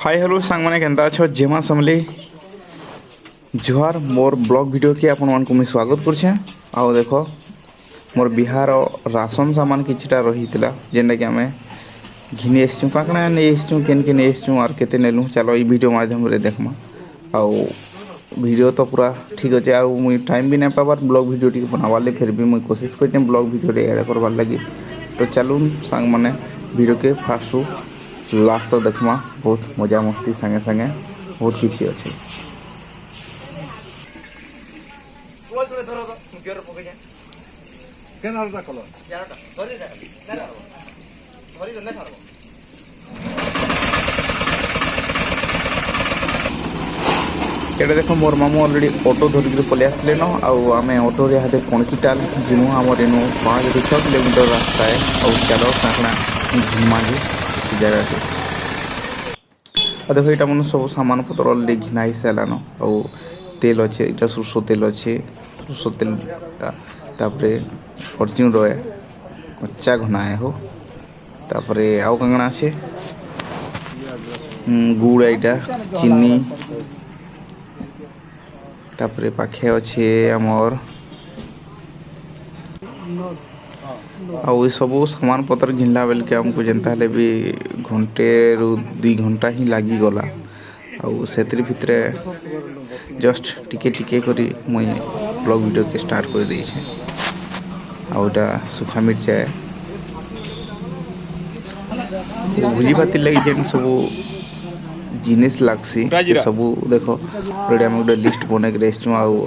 Hi hello सांग मैंने Kenta अच्छो जेमा समली जुहार मोर ब्लॉग वीडियो के आपण मान को मैं स्वागत करछे। आओ देखो मोर बिहार राशन सामान किछटा रहीतिला जेंडा कि आमे घिनी एसछु काकना ने एसछु केन केन एसछु और केते नेलु चलो ई वीडियो माध्यम रे देखमा। आओ वीडियो तो पूरा ठीक अच्छे आ मुई टाइम भी नहीं पाबार ब्लॉग वीडियो टी बनावाले फिर भी मुई कोशिश करते ब्लॉग वीडियो रे ऐड करवार लगी। तो चलू सांग माने वीडियो के फास्ट लास्ट तो देखमा बहुत मजा मस्ती संगे संगे बहुत किसी अच्छे। ये देखो मोर मामू ऑलरेडी ऑटो धरिक पलि आसले न आम ऑटो रे हाथे कणकीटाल जिमु आमर इनु 5 ରୁ 6 किलोमीटर रास्ता है और चलो काकना घुमा जगह देखो यहाँ मन सब सामान पत्र ऑलरेडी घिना ही सारान और तेल अच्छे यहाँ सोरसो तेल अच्छे सोरसो तेल तापरे फॉर्च्यून रहे कच्चा घना है हो तापरे आउ कंगना अच्छे गुड़ यहाँ चीनी तापरे पाखे अच्छे आमर आउ सब सामान पत्र घिनला बेल के आमको जेनता भी घंटे रु 2 घंटा ही लगी गला आउ से भितर जस्ट टिके टिके करी मुई ब्लॉग वीडियो के स्टार्ट कर दी छे। आउटा सुखा मिर्चा भुजी भाती लगी जेन सब जिनिस लागसी सब देखो रेडी हम गोटे लिस्ट बने के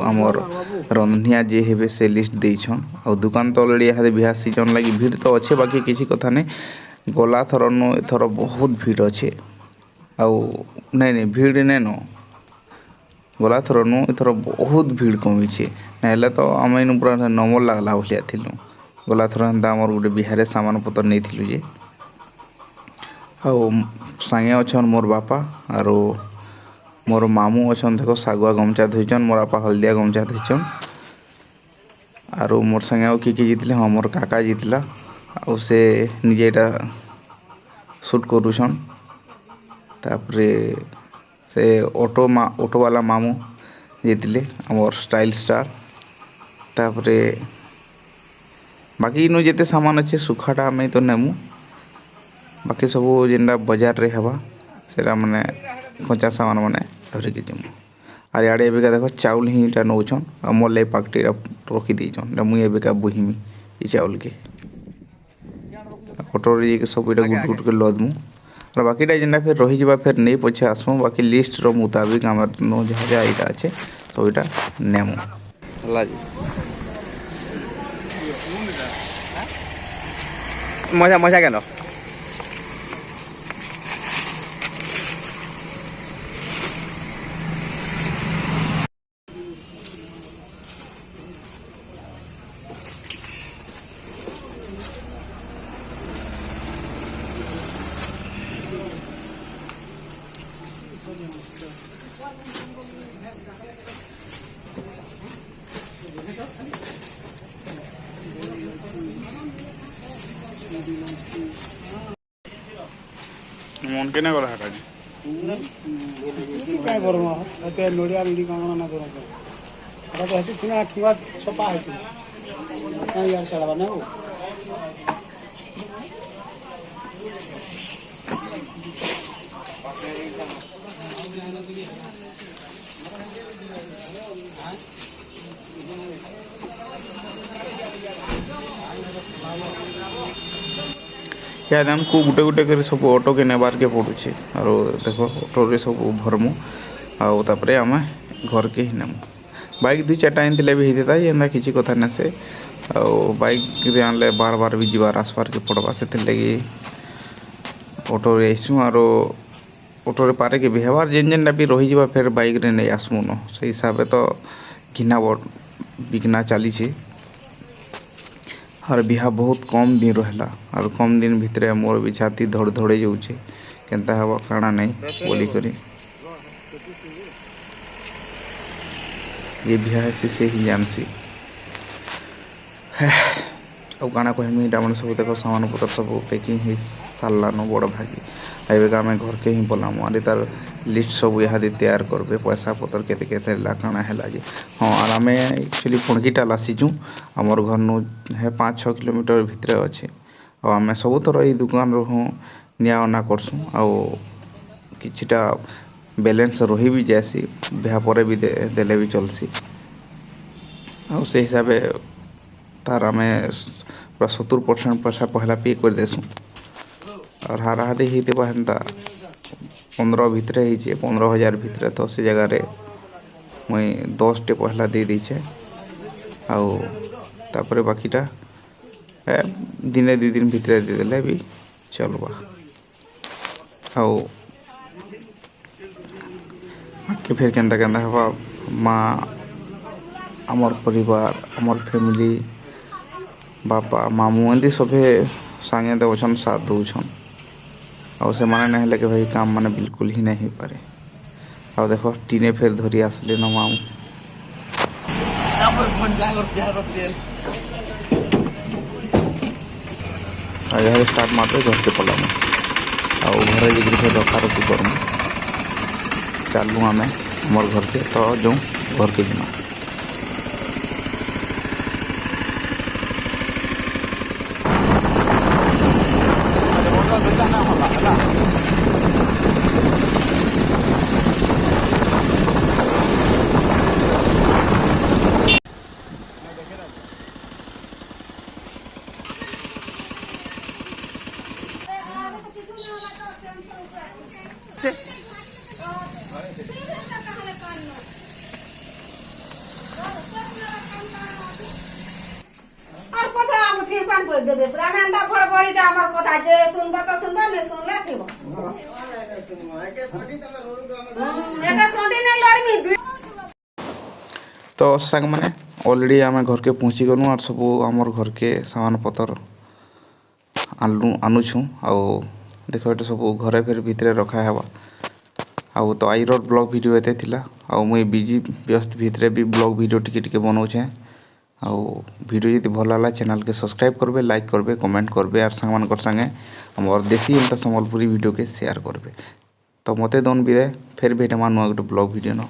आमर रंधनिया जे हेबे से लिस्ट देछन और दुकान तो ऑलरेडी यहाँ बिहार सीजन लगी भीड़ तो अच्छे बाकी किसी कथा नहीं गला थर नु एथर बहुत भीड़ अच्छे आउ नहीं भीड़ नहीं न गला थर नु एथर बहुत भीड़ कमी ना तो आम इन पूरा नंबर लगला भाया थिलु गला थर एंता आमर गोटे बिहार सामान पत्र नहीं थिलु जे आउ सांगे अच्छन मोर बापा आरो मोर मामू अच्छन देखो सागुआ गमछा धोईचन मोर बापा हल्दिया गमछा धोईचन आरो मोर संगे आउ किए जीतले हाँ मोर काका जीतला आउ से निजे यहाँ शूट करुछन तापरे से ऑटो वाला मामू जीतले आमर स्टाइल स्टार तापरे बाकी इनु जेते सामान अच्छे सुखाटा आम तो नेमु बाकी सब जेनटा बाजार रे हवा सेरा माने कच्चा सामान माने धरिक जिमु आर याडे एबिका देखो चाउल ही इटा नौछन आ मोर ले पाकटी रखी देछन मुई एबिका बुहिमी ई चाउल के ऑटो रे के सब इटा गुट गुट के लदमु और बाकीटा जेनटा फिर रही जबा फिर नहीं पछे आसमु बाकी लिस्ट रो मुताबिक हमर नो जहा इटा अच्छे सब इटा नेमु हला जी मजा मजा केन मन के गला हटा काय बरमा ते नोडिया नोडी कांगना ना दोरा अरे तो हती थुना ठुआ छपा है काय यार चलावा ना वो याद हमको गुटे गुटे कर सब ऑटो के नेबार के पड़ुचे और देखो ऑटो रे सब भरमु आउ तापरे आम घर के ही नेमु बाइक 2-4टा आनते भी होता है किसी कथा ना से आउ बाइक रे आनले बार बार भी जीवार आसबार के पड़वा से लगी ऑटो रे आसमु और ऑटो रे पारे के भी हबार जेन जेनटा भी रही जावा फिर बाइक रे नहीं आसमु न से हिसाब तो घिना बिकना चली और बिहा बहुत कम दिन रहला और कम दिन भितर मोर भी छाती धड़ धड़े जाऊे केनता हवा काना नहीं बोली करी ये बिहा से ही जानसी ଆଉ କାଣା କହିମି ଏଇଟା ମାନେ ସବୁ ଦେଖ ସାମାନ ପତ୍ର ସବୁ ପ୍ୟାକିଂ ହେଇ ସାରିଲାନ ବଡ଼ ଭାଗି एबेका आम घर के ही बोलामु आरे तार लिस्ट सब इहादी तैयार करबे पैसा पतर केते केते लाखना है जे हाँ आर आम एक्चुअली पुणकीटाल आसीचु आमर घर नु है 5-6 किलोमीटर भितर अच्छे आम सब थर ये दुकान रू निया अना करसुँ किछिटा बैलेंस रही भी जासी बिहा पर भी देले भी चलसी से हिसाब तार आम पूरा 70% पैसा पहला पे कर देसुँ और हाराहारी होता हेन्ता 15 भितर 15,000 भितर तो से जगार मुई 10 टे पहला दे दीचे आउे बाकीटा दिने 2 दिन भितर देदेले भी चलबा आगे फिर केन्ता केन्ता हवा माँ आमर परिवार आमर फैमिली बापा मामू एमती सभे सांगे देवछन साथ दौछन आउ से माने नहीं लगे भाई काम माने बिल्कुल ही नहीं पारे आउ देखो टीने फिर धरी आसले न मामू स्टार्ट मारते घर के पलामु आउ घरे जी फिर रखा रखी करमु चलू आम मोर घर के तो जो घर के जिमा देबे प्राणांदा फड़फड़ीटा हमर कथा जे सुनबा तो सुनबा ने सुनले थिबो एटा सोंडी ने लड़मी तो संग माने ऑलरेडी आम घर के पहुँची गलु और सब आमर घर के सामान पतर आनुछु देख ये सब घरे फिर भितर रखा है तो आईर ब्लॉग वीडियो एते थिला मुई बिजी व्यस्त भितर भी ब्लॉग वीडियो टिके बनाऊे वीडियो जब भल है चैनल के सब्सक्राइब करबे लाइक करबे कमेंट करबे और सांग संगे आम देसी एंता संबलपुरी वीडियो के शेयर करबे तो मते दोन विदाय फिर भेटमा नुआ गोटे ब्लॉग वीडियो न।